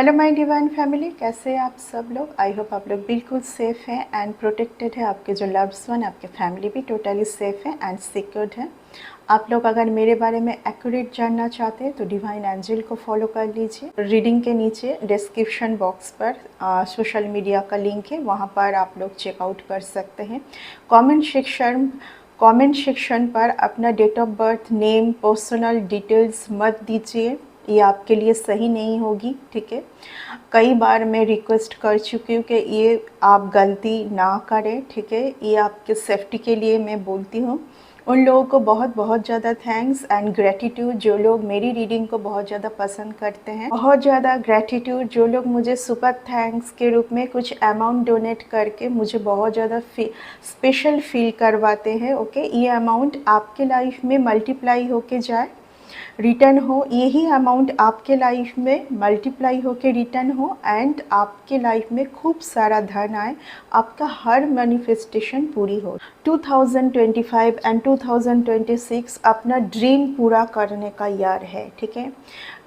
Hello my divine family, कैसे हैं आप सब लोग। आई होप आप लोग बिल्कुल सेफ़ हैं एंड प्रोटेक्टेड है। आपके जो लव्ड्स वन, आपके फैमिली भी टोटली सेफ़ है एंड सिक्योर्ड है। आप लोग अगर मेरे बारे में एक्यूरेट जानना चाहते हैं तो डिवाइन एंजल को फॉलो कर लीजिए। रीडिंग के नीचे डिस्क्रिप्शन बॉक्स पर सोशल मीडिया का लिंक है, वहाँ पर आप लोग चेकआउट कर सकते हैं। कमेंट सेक्शन पर अपना date of birth, name, personal details मत दीजिए, ये आपके लिए सही नहीं होगी, ठीक है। कई बार मैं रिक्वेस्ट कर चुकी हूँ कि ये आप गलती ना करें, ठीक है। ये आपके सेफ्टी के लिए मैं बोलती हूँ। उन लोगों को बहुत बहुत ज़्यादा थैंक्स एंड ग्रेटिट्यूड जो लोग मेरी रीडिंग को बहुत ज़्यादा पसंद करते हैं। बहुत ज़्यादा ग्रेटिट्यूड जो लोग मुझे सुपर थैंक्स के रूप में कुछ अमाउंट डोनेट करके मुझे बहुत ज़्यादा स्पेशल फील करवाते हैं। ओके, ये अमाउंट आपके लाइफ में मल्टीप्लाई होके जाए, रिटर्न हो, यही अमाउंट आपके लाइफ में मल्टीप्लाई होके रिटर्न हो एंड आपके लाइफ में खूब सारा धन आए, आपका हर मैनिफेस्टेशन पूरी हो। 2025 एंड 2026 अपना ड्रीम पूरा करने का ईयर है, ठीक है।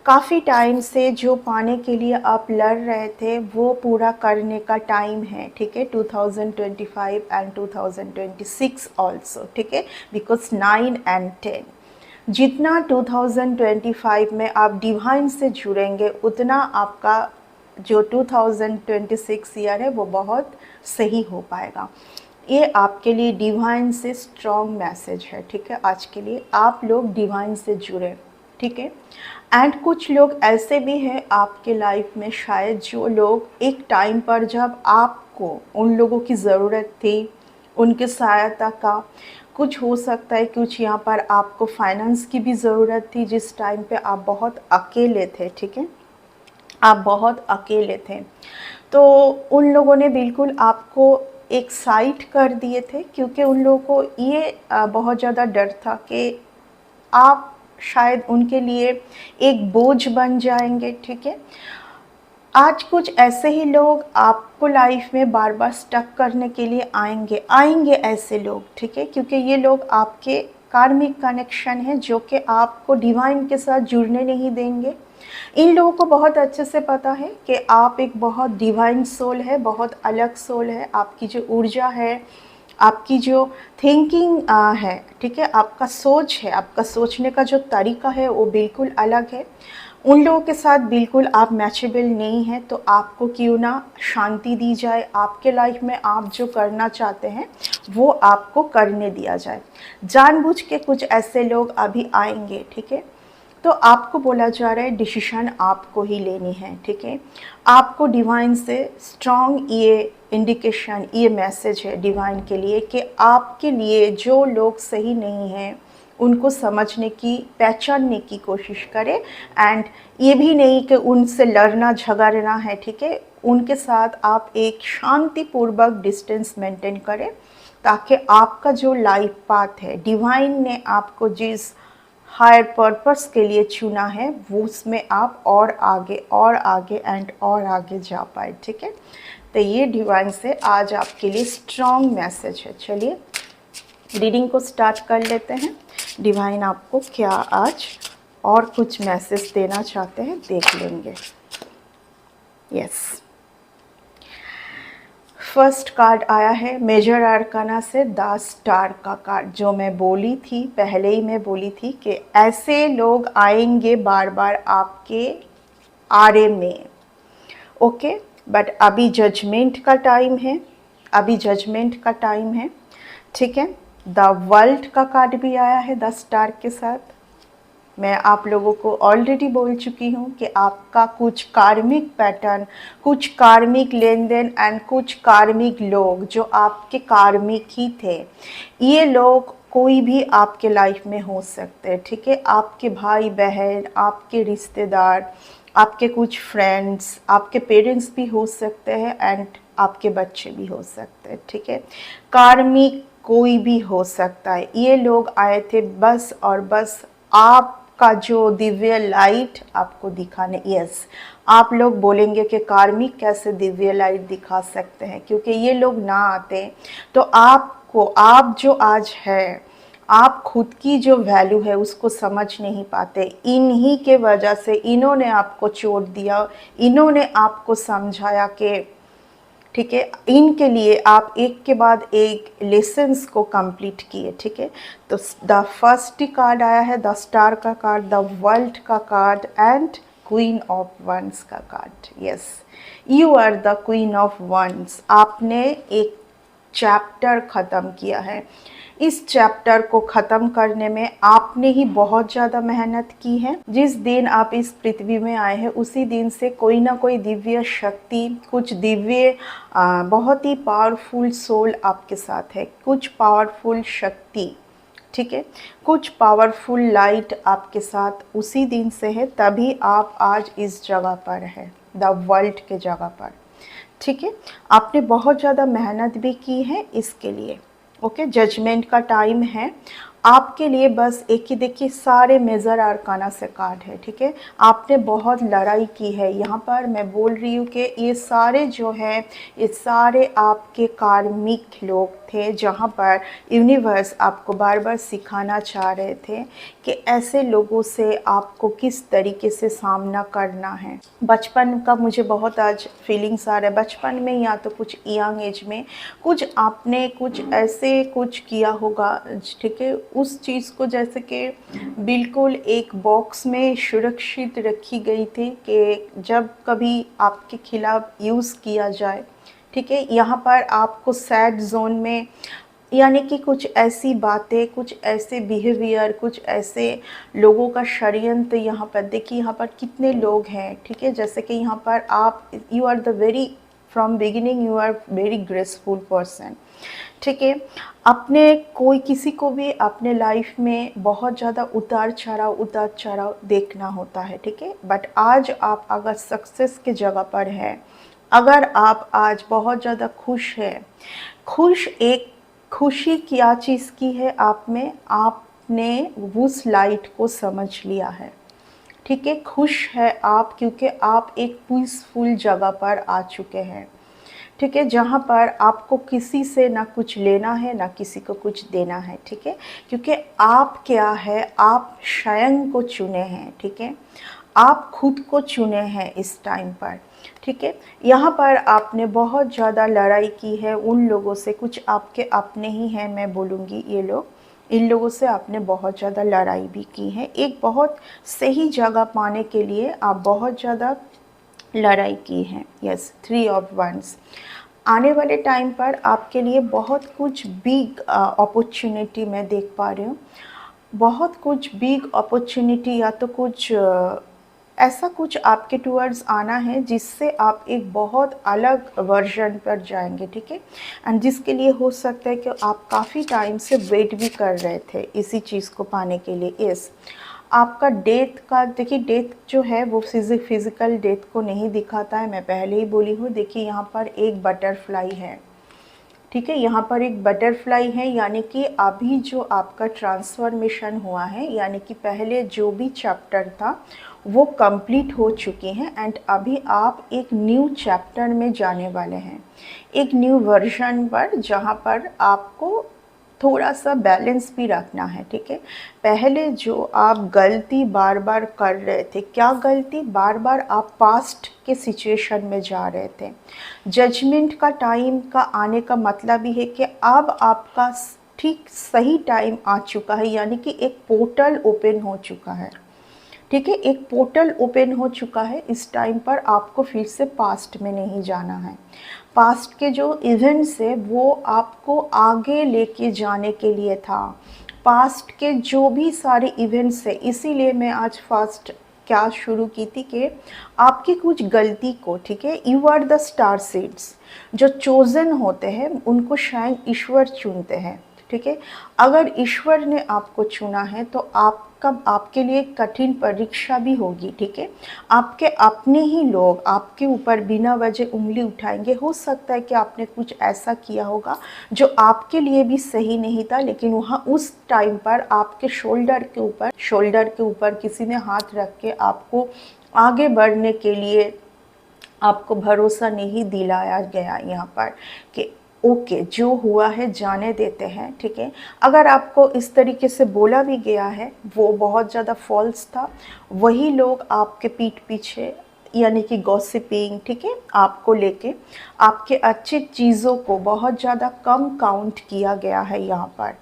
काफ़ी टाइम से जो पाने के लिए आप लड़ रहे थे वो पूरा करने का टाइम है, ठीक है। 2025 एंड 2026 ऑल्सो, ठीक है, बिकॉज 9 एंड 10 जितना 2025 में आप डिवाइन से जुड़ेंगे उतना आपका जो 2026 ईयर है वो बहुत सही हो पाएगा। ये आपके लिए डिवाइन से स्ट्रॉन्ग मैसेज है, ठीक है। आज के लिए आप लोग डिवाइन से जुड़े, ठीक है। एंड कुछ लोग ऐसे भी हैं आपके लाइफ में शायद जो लोग एक टाइम पर जब आपको उन लोगों की ज़रूरत थी, उनके सहायता का, कुछ हो सकता है कुछ यहाँ पर आपको फाइनेंस की भी ज़रूरत थी, जिस टाइम पे आप बहुत अकेले थे, ठीक है, आप बहुत अकेले थे, तो उन लोगों ने बिल्कुल आपको एक साइड कर दिए थे, क्योंकि उन लोगों को ये बहुत ज़्यादा डर था कि आप शायद उनके लिए एक बोझ बन जाएंगे, ठीक है। आज कुछ ऐसे ही लोग आपको लाइफ में बार बार स्टक करने के लिए आएंगे ऐसे लोग, ठीक है, क्योंकि ये लोग आपके कार्मिक कनेक्शन है जो कि आपको डिवाइन के साथ जुड़ने नहीं देंगे। इन लोगों को बहुत अच्छे से पता है कि आप एक बहुत डिवाइन सोल है, बहुत अलग सोल है। आपकी जो ऊर्जा है, आपकी जो थिंकिंग है, ठीक है, आपका सोच है, आपका सोचने का जो तरीका है वो बिल्कुल अलग है। उन लोगों के साथ बिल्कुल आप मैचेबल नहीं हैं, तो आपको क्यों ना शांति दी जाए, आपके लाइफ में आप जो करना चाहते हैं वो आपको करने दिया जाए। जानबूझ के कुछ ऐसे लोग अभी आएंगे, ठीक है, तो आपको बोला जा रहा है डिसीजन आपको ही लेनी है, ठीक है। आपको डिवाइन से स्ट्रॉन्ग ये इंडिकेशन, ये मैसेज है डिवाइन के लिए कि आपके लिए जो लोग सही नहीं हैं उनको समझने की, पहचानने की कोशिश करें। एंड ये भी नहीं कि उनसे लड़ना झगड़ना है, ठीक है, उनके साथ आप एक शांतिपूर्वक डिस्टेंस मेंटेन करें, ताकि आपका जो लाइफ पाथ है, डिवाइन ने आपको जिस हायर पर्पस के लिए चुना है वो उसमें आप और आगे एंड और आगे जा पाए, ठीक है। तो ये डिवाइन से आज आपके लिए स्ट्रॉन्ग मैसेज है। चलिए रीडिंग को स्टार्ट कर लेते हैं। डिवाइन आपको क्या आज और कुछ मैसेज देना चाहते हैं देख लेंगे। यस, फर्स्ट कार्ड आया है मेजर आर्काना से द स्टार का कार्ड। जो मैं बोली थी पहले ही, मैं बोली थी कि ऐसे लोग आएंगे बार बार आपके आरे में, ओके, बट अभी जजमेंट का टाइम है, अभी जजमेंट का टाइम है, ठीक है। द वर्ल्ड का कार्ड भी आया है द स्टार के साथ। मैं आप लोगों को ऑलरेडी बोल चुकी हूँ कि आपका कुछ कार्मिक पैटर्न, कुछ कार्मिक लेन देन एंड कुछ कार्मिक लोग जो आपके कार्मिक ही थे, ये लोग कोई भी आपके लाइफ में हो सकते हैं, ठीक है। आपके भाई बहन, आपके रिश्तेदार, आपके कुछ फ्रेंड्स, आपके पेरेंट्स भी हो सकते हैं एंड आपके बच्चे भी हो सकते हैं, ठीक है। कार्मिक कोई भी हो सकता है। ये लोग आए थे बस और बस आपका जो दिव्य लाइट आपको दिखाने। यस, आप लोग बोलेंगे कि कार्मिक कैसे दिव्य लाइट दिखा सकते हैं, क्योंकि ये लोग ना आते तो आपको, आप जो आज है आप खुद की जो वैल्यू है उसको समझ नहीं पाते। इन्हीं के वजह से इन्होंने आपको चोट दिया, इन्होंने आपको समझाया कि ठीक है, इनके लिए आप एक के बाद एक लेसन्स को कंप्लीट किए। ठीक है, तो द फर्स्ट कार्ड आया है द स्टार का कार्ड, द वर्ल्ड का card and queen of wands का card. Yes, you are the queen of wands. आपने एक चैप्टर ख़त्म किया है। इस चैप्टर को ख़त्म करने में आपने ही बहुत ज़्यादा मेहनत की है। जिस दिन आप इस पृथ्वी में आए हैं उसी दिन से कोई ना कोई दिव्य शक्ति, कुछ दिव्य बहुत ही पावरफुल सोल आपके साथ है, कुछ पावरफुल शक्ति, ठीक है, कुछ पावरफुल लाइट आपके साथ उसी दिन से है, तभी आप आज इस जगह पर हैं, द वर्ल्ड के जगह पर। ठीक है, आपने बहुत ज़्यादा मेहनत भी की है इसके लिए। ओके, जजमेंट का टाइम है आपके लिए। बस एक ही देखिए, सारे मेजर आर्काना से कार्ड है। ठीक है, आपने बहुत लड़ाई की है। यहाँ पर मैं बोल रही हूँ कि ये सारे जो है, ये सारे आपके कार्मिक लोग थे, जहाँ पर यूनिवर्स आपको बार बार सिखाना चाह रहे थे कि ऐसे लोगों से आपको किस तरीके से सामना करना है। बचपन का मुझे बहुत आज फीलिंग्स आ रहा है, बचपन में या तो कुछ यंग एज में कुछ आपने कुछ ऐसे कुछ किया होगा। ठीक है, उस चीज़ को जैसे कि बिल्कुल एक बॉक्स में सुरक्षित रखी गई थी कि जब कभी आपके खिलाफ यूज़ किया जाए। ठीक है, यहाँ पर आपको सैड जोन में, यानी कि कुछ ऐसी बातें, कुछ ऐसे बिहेवियर, कुछ ऐसे लोगों का षड्यंत्र यहाँ पर देखिए, यहाँ पर कितने लोग हैं। ठीक है, जैसे कि यहाँ पर आप, you are the very, from beginning you are very graceful person. ठीक है, अपने कोई किसी को भी अपने लाइफ में बहुत ज़्यादा उतार चढ़ाव देखना होता है। ठीक है, बट आज आप अगर सक्सेस के जगह पर है, अगर आप आज बहुत ज़्यादा खुश है, खुश एक खुशी क्या चीज़ की है आप में, आपने उस लाइट को समझ लिया है। ठीक है, खुश है आप क्योंकि आप एक पीसफुल जगह पर आ चुके हैं। ठीक है, जहाँ पर आपको किसी से ना कुछ लेना है ना किसी को कुछ देना है। ठीक है, क्योंकि आप क्या है, आप स्वयं को चुने हैं। ठीक है, आप खुद को चुने हैं इस टाइम पर। ठीक है, यहाँ पर आपने बहुत ज़्यादा लड़ाई की है उन लोगों से, कुछ आपके अपने ही हैं, मैं बोलूँगी ये लोग, इन लोगों से आपने बहुत ज़्यादा लड़ाई भी की है। एक बहुत सही जगह पाने के लिए आप बहुत ज़्यादा लड़ाई की है। Yes, 3 of once. आने वाले टाइम पर आपके लिए बहुत कुछ बिग अपॉर्चुनिटी मैं देख पा रही हूँ, बहुत कुछ बिग अपॉर्चुनिटी, या तो कुछ ऐसा कुछ आपके टूवर्ड्स आना है जिससे आप एक बहुत अलग वर्जन पर जाएंगे। ठीक है, एंड जिसके लिए हो सकता है कि आप काफ़ी टाइम से वेट भी कर रहे थे इसी चीज़ को पाने के लिए। यस, आपका डेथ का देखिए, डेथ जो है वो फिज़िकल डेथ को नहीं दिखाता है, मैं पहले ही बोली हूँ। देखिए यहाँ पर एक बटरफ्लाई है। ठीक है, यहाँ पर एक बटरफ्लाई है, यानी कि अभी जो आपका ट्रांसफॉर्मेशन हुआ है, यानी कि पहले जो भी चैप्टर था वो कंप्लीट हो चुके हैं एंड अभी आप एक न्यू चैप्टर में जाने वाले हैं, एक न्यू वर्जन पर, जहाँ पर आपको थोड़ा सा बैलेंस भी रखना है। ठीक है, पहले जो आप गलती बार बार कर रहे थे, क्या गलती, बार बार आप पास्ट के सिचुएशन में जा रहे थे। जजमेंट का टाइम का आने का मतलब ही है कि अब आपका ठीक सही टाइम आ चुका है, यानी कि एक पोर्टल ओपन हो चुका है। ठीक है, एक पोर्टल ओपन हो चुका है। इस टाइम पर आपको फिर से पास्ट में नहीं जाना है। पास्ट के जो इवेंट्स है वो आपको आगे लेके जाने के लिए था। पास्ट के जो भी सारे इवेंट्स है, इसीलिए मैं आज फर्स्ट क्या शुरू की थी कि आपकी कुछ गलती को, ठीक है, you are the star seeds, जो चोजन होते हैं उनको शायद ईश्वर चुनते हैं। ठीक है, अगर ईश्वर ने आपको चुना है तो आपका आपके लिए कठिन परीक्षा भी होगी। ठीक है, आपके अपने ही लोग आपके ऊपर बिना वजह उंगली उठाएंगे। हो सकता है कि आपने कुछ ऐसा किया होगा जो आपके लिए भी सही नहीं था, लेकिन वहाँ उस टाइम पर आपके शोल्डर के ऊपर किसी ने हाथ रख के आपको आगे बढ़ने के लिए आपको भरोसा नहीं दिलाया गया यहाँ पर कि ओके, जो हुआ है जाने देते हैं, ठीक है। अगर आपको इस तरीके से बोला भी गया है, वो बहुत ज़्यादा फॉल्स था। वही लोग आपके पीठ पीछे यानी कि गॉसिपिंग, ठीक है, आपको लेके आपके अच्छी चीज़ों को बहुत ज़्यादा कम काउंट किया गया है यहाँ पर।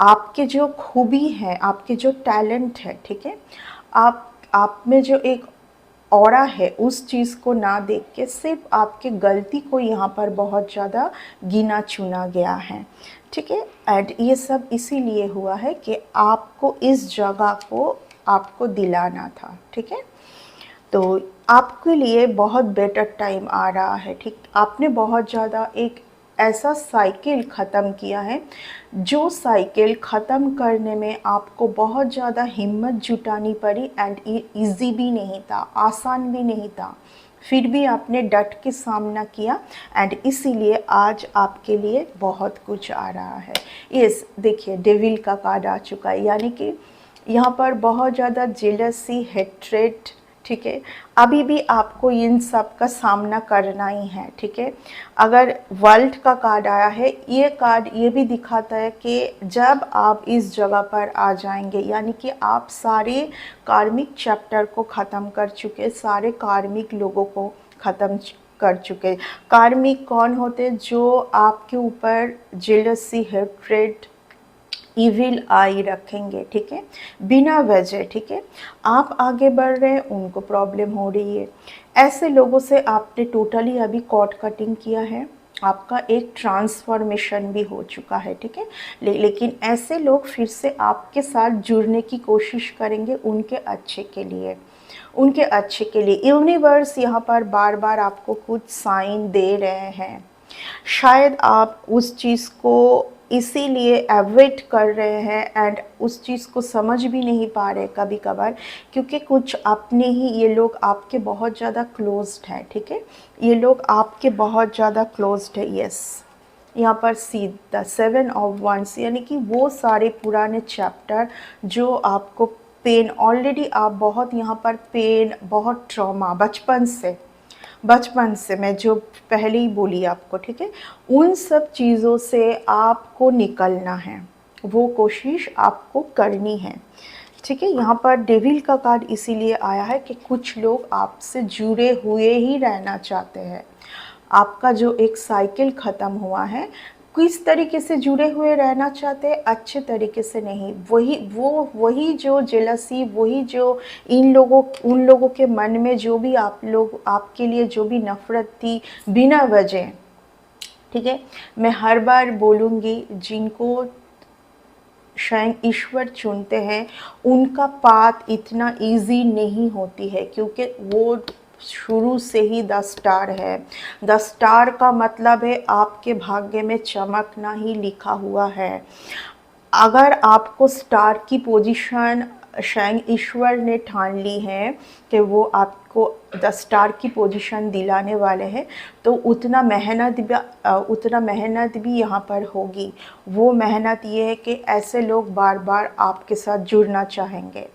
आपके जो खूबी है, आपके जो टैलेंट है, ठीक है, आप में जो एक ऑरा है, उस चीज़ को ना देख के सिर्फ आपके गलती को यहाँ पर बहुत ज़्यादा गिना चुना गया है, ठीक है। एंड ये सब इसीलिए हुआ है कि आपको इस जगह को आपको दिलाना था, ठीक है। तो आपके लिए बहुत बेटर टाइम आ रहा है, ठीक। आपने बहुत ज़्यादा एक ऐसा साइकिल ख़त्म किया है, जो साइकिल ख़त्म करने में आपको बहुत ज़्यादा हिम्मत जुटानी पड़ी एंड ये इजी भी नहीं था, आसान भी नहीं था। फिर भी आपने डट के सामना किया एंड इसीलिए आज आपके लिए बहुत कुछ आ रहा है। यस, देखिए डेविल का कार्ड आ चुका है, यानी कि यहाँ पर बहुत ज़्यादा जेलसी, हेट्रेड, ठीक है। अभी भी आपको इन सब का सामना करना ही है, ठीक है। अगर वर्ल्ड का कार्ड आया है, ये कार्ड ये भी दिखाता है कि जब आप इस जगह पर आ जाएंगे, यानी कि आप सारे कार्मिक चैप्टर को ख़त्म कर चुके, सारे कार्मिक लोगों को ख़त्म कर चुके। कार्मिक कौन होते? जो आपके ऊपर जेलसी, हेट्रेड, इविल आई रखेंगे, ठीक है, बिना वजह, ठीक है। आप आगे बढ़ रहे हैं, उनको प्रॉब्लम हो रही है। ऐसे लोगों से आपने टोटली अभी कॉर्ड कटिंग किया है, आपका एक ट्रांसफॉर्मेशन भी हो चुका है, ठीक है। लेकिन ऐसे लोग फिर से आपके साथ जुड़ने की कोशिश करेंगे, उनके अच्छे के लिए, उनके अच्छे के लिए। यूनिवर्स यहाँ पर बार बार आपको कुछ साइन दे रहे हैं। शायद आप उस चीज़ को इसीलिए अवॉइड कर रहे हैं एंड उस चीज़ को समझ भी नहीं पा रहे कभी कभार, क्योंकि कुछ अपने ही ये लोग आपके बहुत ज़्यादा क्लोज्ड हैं, ठीक है। ये लोग आपके बहुत ज़्यादा क्लोज्ड है। यस, यहाँ पर सी द 7 ऑफ वंस, यानी कि वो सारे पुराने चैप्टर जो आपको पेन, ऑलरेडी आप बहुत यहाँ पर पेन, बहुत ट्रॉमा बचपन से मैं जो पहले ही बोली आपको, ठीक है, उन सब चीज़ों से आपको निकलना है, वो कोशिश आपको करनी है, ठीक है। यहाँ पर डेविल का कार्ड इसीलिए आया है कि कुछ लोग आपसे जुड़े हुए ही रहना चाहते हैं। आपका जो एक साइकिल ख़त्म हुआ है, किस तरीके से जुड़े हुए रहना चाहते हैं? अच्छे तरीके से नहीं, वही जो जेलसी, वही जो उन लोगों के मन में जो भी आप लोग, आपके लिए जो भी नफ़रत थी बिना वजह, ठीक है। मैं हर बार बोलूँगी, जिनको स्वयं ईश्वर चुनते हैं, उनका पाथ इतना इजी नहीं होती है, क्योंकि वो शुरू से ही 10 स्टार है। 10 स्टार का मतलब है आपके भाग्य में चमकना ही लिखा हुआ है। अगर आपको स्टार की पोजीशन स्वयं ईश्वर ने ठान ली है कि वो आपको 10 स्टार की पोजीशन दिलाने वाले हैं, तो उतना मेहनत भी यहाँ पर होगी। वो मेहनत ये है कि ऐसे लोग बार बार आपके साथ जुड़ना चाहेंगे।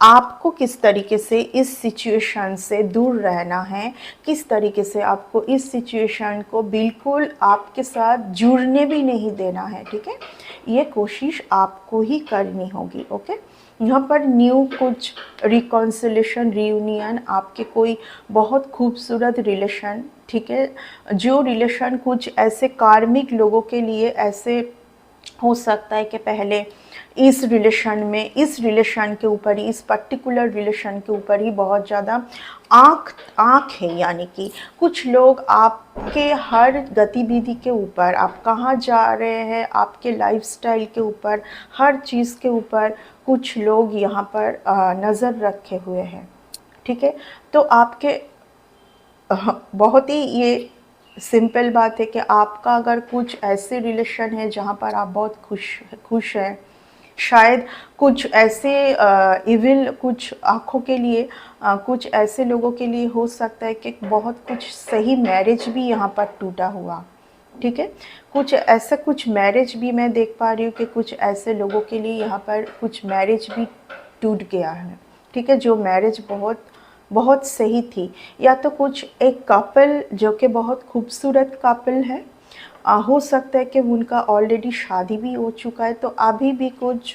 आपको किस तरीके से इस सिचुएशन से दूर रहना है, किस तरीके से आपको इस सिचुएशन को बिल्कुल आपके साथ जुड़ने भी नहीं देना है, ठीक है। ये कोशिश आपको ही करनी होगी, ओके। यहाँ पर न्यू कुछ रिकॉन्सिलेशन, रियूनियन, आपके कोई बहुत खूबसूरत रिलेशन, ठीक है, जो रिलेशन कुछ ऐसे कार्मिक लोगों के लिए ऐसे हो सकता है कि पहले इस रिलेशन के ऊपर ही, इस पर्टिकुलर रिलेशन के ऊपर ही बहुत ज़्यादा आँख है, यानी कि कुछ लोग आपके हर गतिविधि के ऊपर, आप कहाँ जा रहे हैं, आपके लाइफस्टाइल के ऊपर, हर चीज़ के ऊपर कुछ लोग यहाँ पर नज़र रखे हुए हैं, ठीक है। तो आपके बहुत ही ये सिंपल बात है कि आपका अगर कुछ ऐसे रिलेशन है जहाँ पर आप बहुत खुश हैं, शायद कुछ ऐसे इविल, कुछ आँखों के लिए, कुछ ऐसे लोगों के लिए हो सकता है कि बहुत कुछ सही मैरिज भी यहाँ पर टूटा हुआ, ठीक है। कुछ मैरिज भी मैं देख पा रही हूँ कि कुछ ऐसे लोगों के लिए यहाँ पर कुछ मैरिज भी टूट गया है, ठीक है, जो मैरिज बहुत बहुत सही थी। या तो कुछ एक कपल जो कि बहुत खूबसूरत कपल है, हो सकता है कि उनका ऑलरेडी शादी भी हो चुका है, तो अभी भी कुछ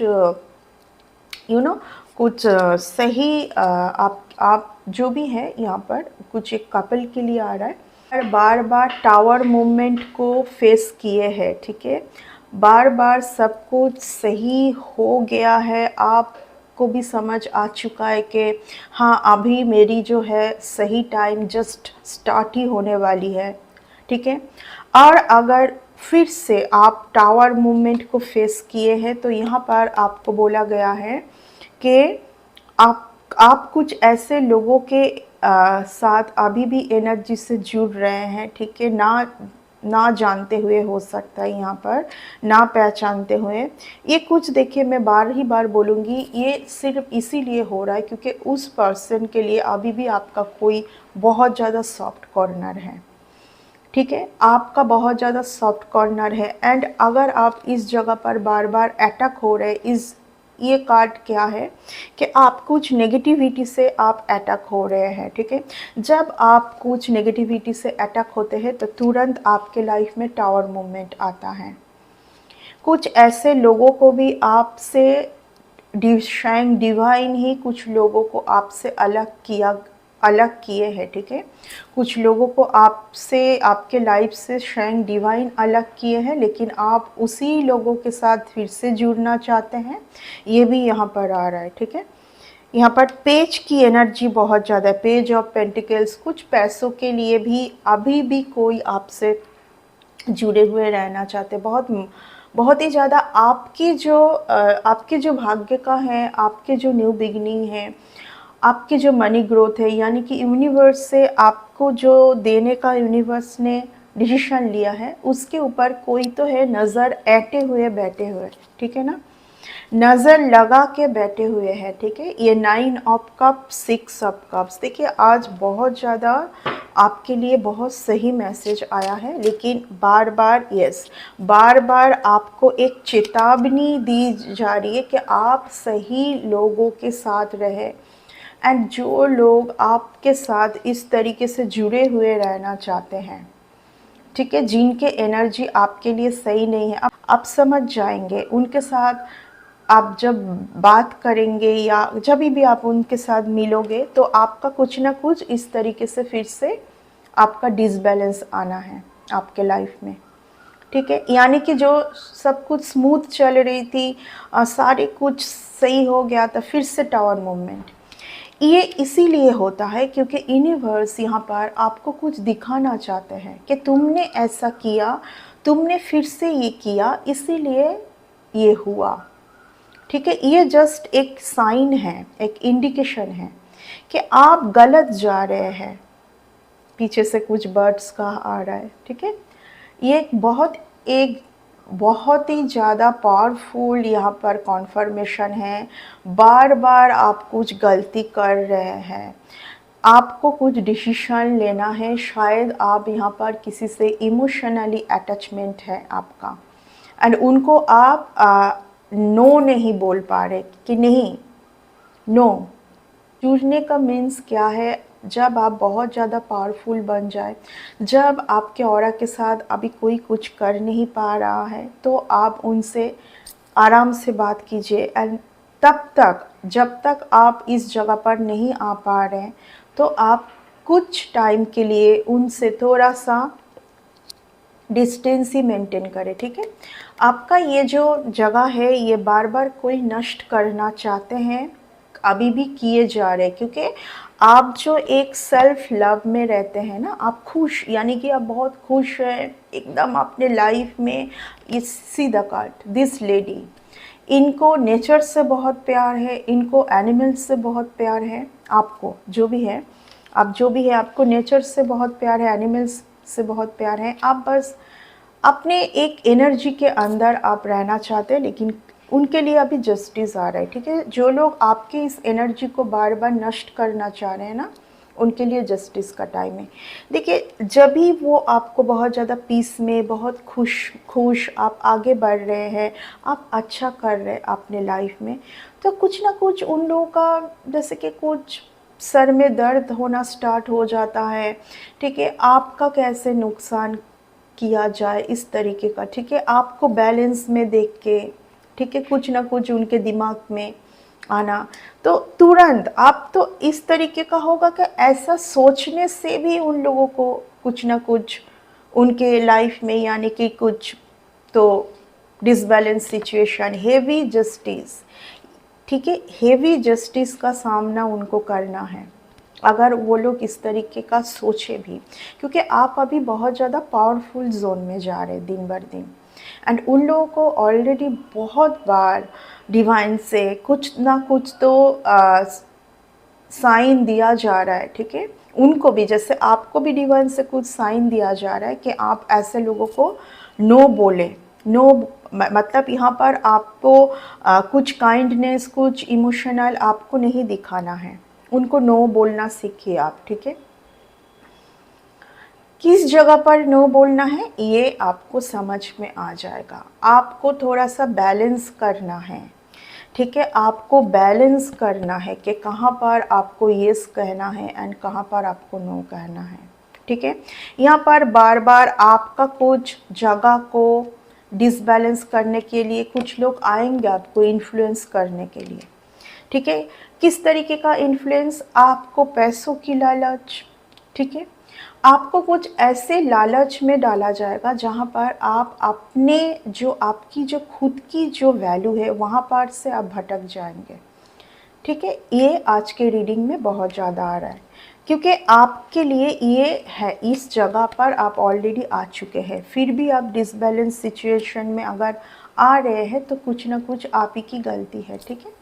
कुछ सही आप जो भी है यहाँ पर कुछ एक कपल के लिए आ रहा है। बार बार टावर मूवमेंट को फेस किए हैं, ठीक है, बार बार सब कुछ सही हो गया है, आपको भी समझ आ चुका है कि हाँ अभी मेरी जो है सही टाइम जस्ट स्टार्ट ही होने वाली है, ठीक है। और अगर फिर से आप टावर मूवमेंट को फेस किए हैं तो यहाँ पर आपको बोला गया है कि आप कुछ ऐसे लोगों के साथ अभी भी एनर्जी से जुड़ रहे हैं, ठीक है, ना जानते हुए हो सकता है, यहाँ पर ना पहचानते हुए। ये कुछ देखिए मैं बार ही बार बोलूँगी, ये सिर्फ इसीलिए हो रहा है क्योंकि उस पर्सन के लिए अभी भी आपका कोई बहुत ज़्यादा सॉफ्ट कॉर्नर है, ठीक है, आपका बहुत ज़्यादा सॉफ्ट कॉर्नर है। एंड अगर आप इस जगह पर बार बार अटैक हो रहे, इस ये कार्ड क्या है कि आप कुछ नेगेटिविटी से आप अटैक हो रहे हैं, ठीक है। जब आप कुछ नेगेटिविटी से अटैक होते हैं तो तुरंत आपके लाइफ में टावर मूवमेंट आता है। कुछ ऐसे लोगों को भी आपसे शायद डिवाइन ही कुछ लोगों को आपसे अलग किए हैं, ठीक है। कुछ लोगों को आपसे आपके लाइफ से शायद डिवाइन अलग किए हैं, लेकिन आप उसी लोगों के साथ फिर से जुड़ना चाहते हैं, ये भी यहाँ पर आ रहा है, ठीक है। यहाँ पर पेज की एनर्जी बहुत ज़्यादा है, पेज ऑफ पेंटिकल्स। कुछ पैसों के लिए भी अभी भी कोई आपसे जुड़े हुए रहना चाहते, बहुत बहुत ही ज़्यादा आपके जो भाग्य का है, आपके जो न्यू बिगिनिंग है, आपकी जो मनी ग्रोथ है, यानी कि यूनिवर्स से आपको जो देने का यूनिवर्स ने डिसीजन लिया है उसके ऊपर कोई तो है नज़र ऐटे हुए बैठे हुए, ठीक है ना, नज़र लगा के बैठे हुए हैं, ठीक है। ये 9 ऑफ कप 6 ऑफ कप्स, देखिए आज बहुत ज़्यादा आपके लिए बहुत सही मैसेज आया है, लेकिन बार बार बार बार आपको एक चेतावनी दी जा रही है कि आप सही लोगों के साथ रहे। एंड जो लोग आपके साथ इस तरीके से जुड़े हुए रहना चाहते हैं, ठीक है, जिनके एनर्जी आपके लिए सही नहीं है, आप समझ जाएंगे उनके साथ आप जब बात करेंगे या जब भी आप उनके साथ मिलोगे तो आपका कुछ ना कुछ इस तरीके से फिर से आपका डिसबैलेंस आना है आपके लाइफ में, ठीक है। यानी कि जो सब कुछ स्मूथ चल रही थी, सारे कुछ सही हो गया था, फिर से टावर मूवमेंट। ये इसीलिए होता है क्योंकि यूनिवर्स यहाँ पर आपको कुछ दिखाना चाहते हैं कि तुमने ऐसा किया, तुमने फिर से ये किया, इसीलिए ये हुआ, ठीक है। ये जस्ट एक साइन है, एक इंडिकेशन है कि आप गलत जा रहे हैं। पीछे से कुछ बर्ड्स का आ रहा है, ठीक है। ये एक बहुत ही ज़्यादा पावरफुल यहाँ पर कॉन्फर्मेशन है। बार बार आप कुछ गलती कर रहे हैं, आपको कुछ डिसीजन लेना है, शायद आप यहाँ पर किसी से इमोशनली अटैचमेंट है आपका, एंड उनको आप नो नहीं बोल पा रहे कि नहीं, नो। जूझने का मीन्स क्या है, जब आप बहुत ज़्यादा पावरफुल बन जाए, जब आपके ऑरा के साथ अभी कोई कुछ कर नहीं पा रहा है, तो आप उनसे आराम से बात कीजिए। एंड तब तक जब तक आप इस जगह पर नहीं आ पा रहे हैं तो आप कुछ टाइम के लिए उनसे थोड़ा सा डिस्टेंस ही मेंटेन करें, ठीक है। आपका ये जो जगह है ये बार बार कोई नष्ट करना चाहते हैं, अभी भी किए जा रहे हैं, क्योंकि आप जो एक सेल्फ लव में रहते हैं ना, आप खुश, यानी कि आप बहुत खुश हैं एकदम अपने लाइफ में। ये सीधा कार्ड, दिस लेडी, इनको नेचर से बहुत प्यार है, इनको एनिमल्स से बहुत प्यार है, आपको जो भी है, आप जो भी है, आपको नेचर से बहुत प्यार है, एनिमल्स से बहुत प्यार है। आप बस अपने एक एनर्जी के अंदर आप रहना चाहते हैं, लेकिन उनके लिए अभी जस्टिस आ रहा है, ठीक है। जो लोग आपके इस एनर्जी को बार बार नष्ट करना चाह रहे हैं ना, उनके लिए जस्टिस का टाइम है। देखिए जब भी वो आपको बहुत ज़्यादा पीस में, बहुत खुश आप आगे बढ़ रहे हैं, आप अच्छा कर रहे हैं अपने लाइफ में, तो कुछ ना कुछ उन लोगों का जैसे कि कुछ सर में दर्द होना स्टार्ट हो जाता है, ठीक है। आपका कैसे नुकसान किया जाए इस तरीके का, ठीक है, आपको बैलेंस में देख के, ठीक है, कुछ ना कुछ उनके दिमाग में आना, तो तुरंत आप तो इस तरीके का होगा कि ऐसा सोचने से भी उन लोगों को कुछ ना कुछ उनके लाइफ में यानी कि कुछ तो डिसबैलेंस सिचुएशन, हेवी जस्टिस, ठीक है, हेवी जस्टिस का सामना उनको करना है अगर वो लोग इस तरीके का सोचे भी, क्योंकि आप अभी बहुत ज़्यादा पावरफुल जोन में जा रहे हैं दिन बर दिन, एंड उन लोगों को ऑलरेडी बहुत बार डिवाइन से कुछ ना कुछ तो साइन दिया जा रहा है, ठीक है, उनको भी जैसे आपको भी डिवाइन से कुछ साइन दिया जा रहा है कि आप ऐसे लोगों को नो बोले, नो मतलब यहाँ पर आपको कुछ काइंडनेस, कुछ इमोशनल आपको नहीं दिखाना है, उनको नो बोलना सीखिए आप, ठीक है। किस जगह पर नो बोलना है ये आपको समझ में आ जाएगा, आपको थोड़ा सा बैलेंस करना है, ठीक है, आपको बैलेंस करना है कि कहाँ पर आपको येस कहना है एंड कहाँ पर आपको नो कहना है, ठीक है। यहाँ पर बार बार आपका कुछ जगह को डिसबैलेंस करने के लिए कुछ लोग आएंगे आपको इन्फ्लुएंस करने के लिए, ठीक है। किस तरीके का इन्फ्लुएंस, आपको पैसों की लालच, ठीक है, आपको कुछ ऐसे लालच में डाला जाएगा जहाँ पर आप अपने जो आपकी जो खुद की जो वैल्यू है वहाँ पर से आप भटक जाएंगे, ठीक है। ये आज के रीडिंग में बहुत ज़्यादा आ रहा है क्योंकि आपके लिए ये है, इस जगह पर आप ऑलरेडी आ चुके हैं, फिर भी आप डिसबैलेंस सिचुएशन में अगर आ रहे हैं तो कुछ ना कुछ आप ही की गलती है, ठीक है।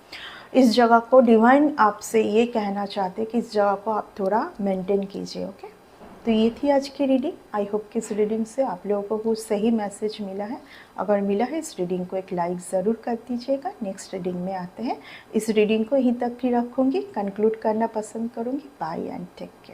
इस जगह को डिवाइन आपसे ये कहना चाहते हैं कि इस जगह को आप थोड़ा मेंटेन कीजिए, ओके। तो ये थी आज की रीडिंग। आई होप कि इस रीडिंग से आप लोगों को कुछ सही मैसेज मिला है। अगर मिला है इस रीडिंग को एक लाइक ज़रूर कर दीजिएगा। नेक्स्ट रीडिंग में आते हैं। इस रीडिंग को यहीं तक ही रखूँगी, कंक्लूड करना पसंद करूँगी। Bye and take care.